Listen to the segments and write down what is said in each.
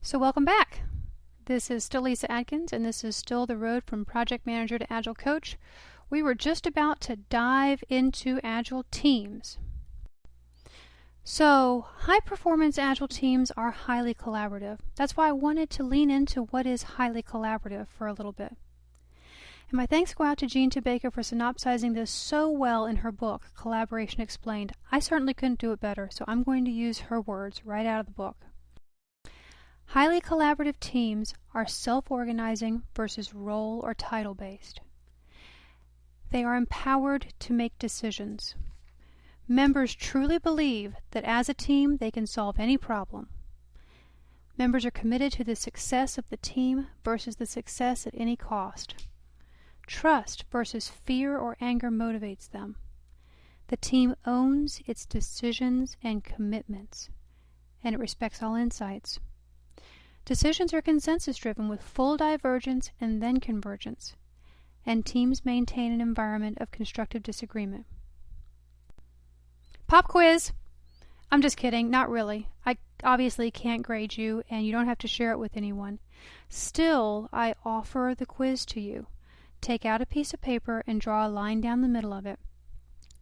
So welcome back. This is still Lisa Atkins, and this is still the road from Project Manager to Agile Coach. We were just about to dive into Agile teams. So, high-performance Agile teams are highly collaborative. That's why I wanted to lean into what is highly collaborative for a little bit. And my thanks go out to Jean Baker for synopsizing this so well in her book, Collaboration Explained. I certainly couldn't do it better, so I'm going to use her words right out of the book. Highly collaborative teams are self-organizing versus role or title-based. They are empowered to make decisions. Members truly believe that as a team they can solve any problem. Members are committed to the success of the team versus the success at any cost. Trust versus fear or anger motivates them. The team owns its decisions and commitments, and it respects all insights. Decisions are consensus-driven with full divergence and then convergence, and teams maintain an environment of constructive disagreement. Pop quiz! I'm just kidding, not really. I obviously can't grade you, and you don't have to share it with anyone. Still, I offer the quiz to you. Take out a piece of paper and draw a line down the middle of it.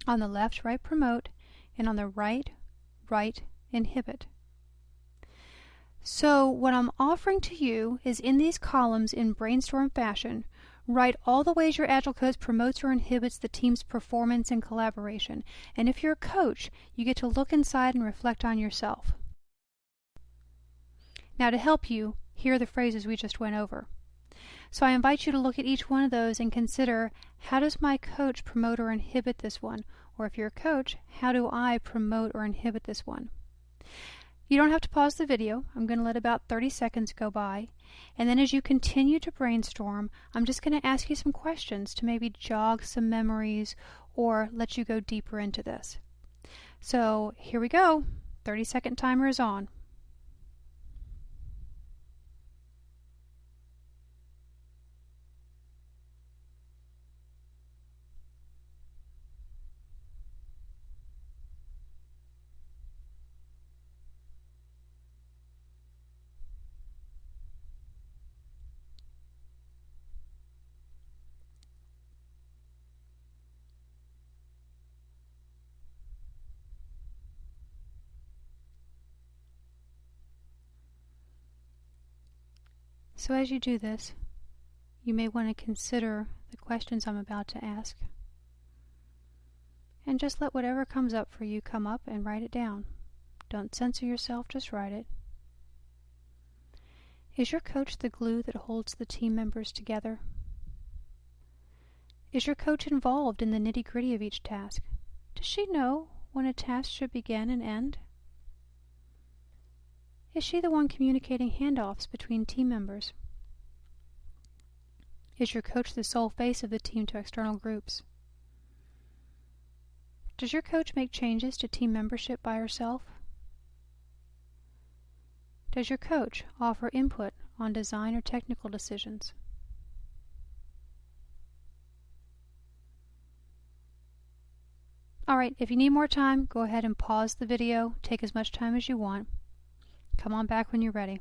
On the left, write promote, and on the right, write inhibit. So what I'm offering to you is in these columns in brainstorm fashion, write all the ways your Agile Coach promotes or inhibits the team's performance and collaboration. And if you're a coach, you get to look inside and reflect on yourself. Now to help you, here are the phrases we just went over. So I invite you to look at each one of those and consider, how does my coach promote or inhibit this one? Or if you're a coach, how do I promote or inhibit this one? You don't have to pause the video. I'm going to let about 30 seconds go by. And then as you continue to brainstorm, I'm just going to ask you some questions to maybe jog some memories or let you go deeper into this. So here we go. 30-second timer is on. So as you do this, you may want to consider the questions I'm about to ask. And just let whatever comes up for you come up and write it down. Don't censor yourself, just write it. Is your coach the glue that holds the team members together? Is your coach involved in the nitty-gritty of each task? Does she know when a task should begin and end? Is she the one communicating handoffs between team members? Is your coach the sole face of the team to external groups? Does your coach make changes to team membership by herself? Does your coach offer input on design or technical decisions? Alright, if you need more time, go ahead and pause the video. Take as much time as you want. Come on back when you're ready.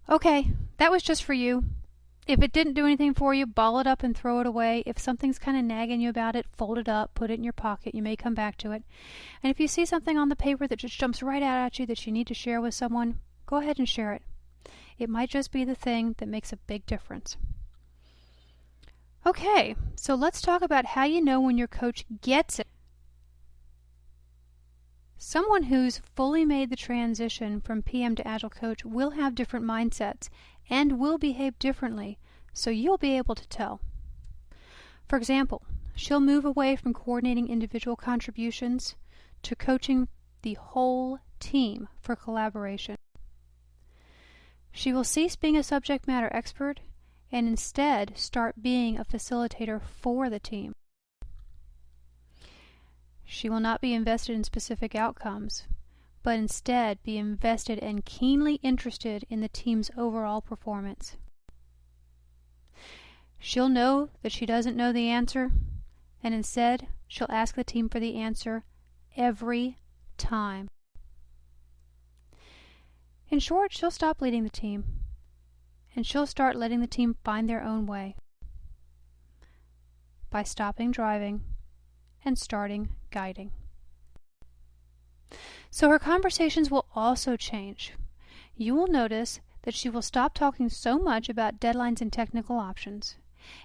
Okay, that was just for you. If it didn't do anything for you, ball it up and throw it away. If something's kind of nagging you about it, fold it up, put it in your pocket. You may come back to it. And if you see something on the paper that just jumps right out at you that you need to share with someone, go ahead and share it. It might just be the thing that makes a big difference. Okay, so let's talk about how you know when your coach gets it. Someone who's fully made the transition from PM to Agile Coach will have different mindsets and will behave differently, so you'll be able to tell. For example, she'll move away from coordinating individual contributions to coaching the whole team for collaboration. She will cease being a subject matter expert and instead start being a facilitator for the team. She will not be invested in specific outcomes, but instead be invested and keenly interested in the team's overall performance. She'll know that she doesn't know the answer, and instead she'll ask the team for the answer every time. In short, she'll stop leading the team, and she'll start letting the team find their own way by stopping driving and starting guiding. So her conversations will also change. You will notice that she will stop talking so much about deadlines and technical options,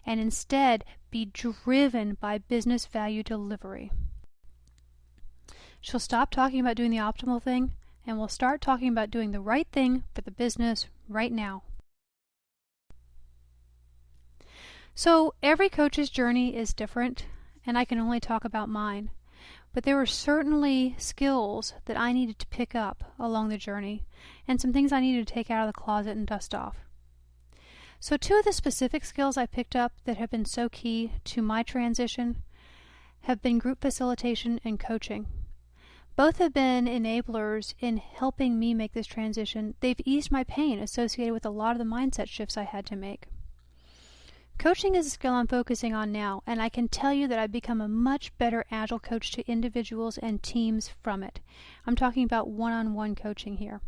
and instead be driven by business value delivery. She'll stop talking about doing the optimal thing and will start talking about doing the right thing for the business right now. So every coach's journey is different, and I can only talk about mine. But there were certainly skills that I needed to pick up along the journey, and some things I needed to take out of the closet and dust off. So 2 of the specific skills I picked up that have been so key to my transition have been group facilitation and coaching. Both have been enablers in helping me make this transition. They've eased my pain associated with a lot of the mindset shifts I had to make. Coaching is a skill I'm focusing on now, and I can tell you that I've become a much better Agile coach to individuals and teams from it. I'm talking about one-on-one coaching here.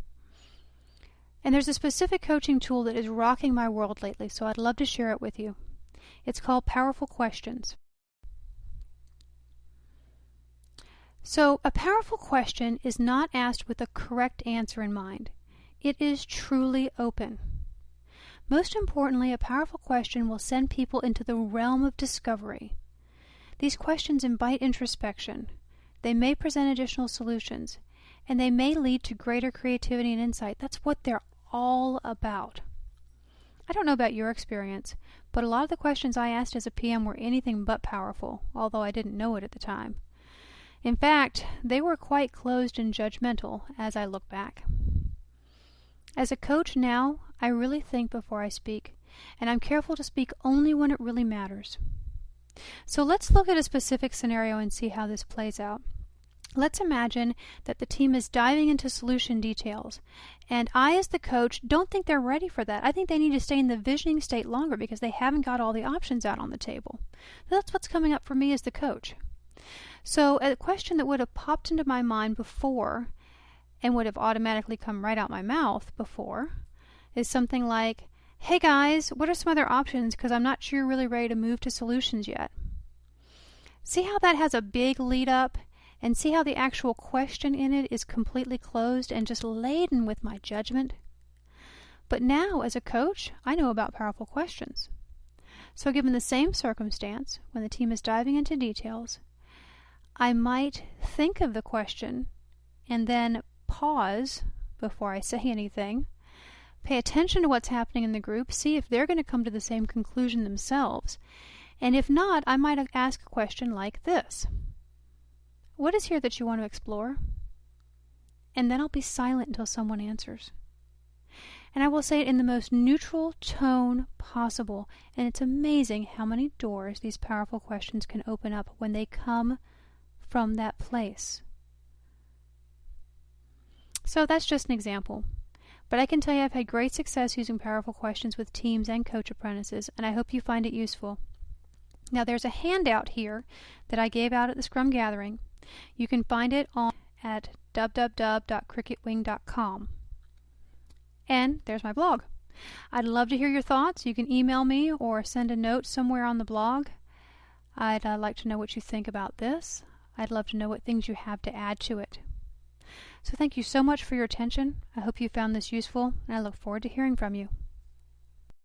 And there's a specific coaching tool that is rocking my world lately, so I'd love to share it with you. It's called Powerful Questions. So a powerful question is not asked with a correct answer in mind. It is truly open. Most importantly, a powerful question will send people into the realm of discovery. These questions invite introspection. They may present additional solutions, and they may lead to greater creativity and insight. That's what they're all about. I don't know about your experience, but a lot of the questions I asked as a PM were anything but powerful, although I didn't know it at the time. In fact, they were quite closed and judgmental as I look back. As a coach now, I really think before I speak, and I'm careful to speak only when it really matters. So let's look at a specific scenario and see how this plays out. Let's imagine that the team is diving into solution details, and I, as the coach, don't think they're ready for that. I think they need to stay in the visioning state longer because they haven't got all the options out on the table. That's what's coming up for me as the coach. So a question that would have popped into my mind before and would have automatically come right out my mouth before is something like, hey guys, what are some other options because I'm not sure you're really ready to move to solutions yet. See how that has a big lead up, and see how the actual question in it is completely closed and just laden with my judgment. But now as a coach, I know about powerful questions. So given the same circumstance, when the team is diving into details, I might think of the question and then pause before I say anything, pay attention to what's happening in the group, see if they're going to come to the same conclusion themselves. And if not, I might ask a question like this. What is here that you want to explore? And then I'll be silent until someone answers. And I will say it in the most neutral tone possible. And it's amazing how many doors these powerful questions can open up when they come from that place. So that's just an example. But I can tell you I've had great success using powerful questions with teams and coach apprentices, and I hope you find it useful. Now there's a handout here that I gave out at the Scrum Gathering. You can find it at www.cricketwing.com. And there's my blog. I'd love to hear your thoughts. You can email me or send a note somewhere on the blog. I'd like to know what you think about this. I'd love to know what things you have to add to it. So thank you so much for your attention. I hope you found this useful, and I look forward to hearing from you.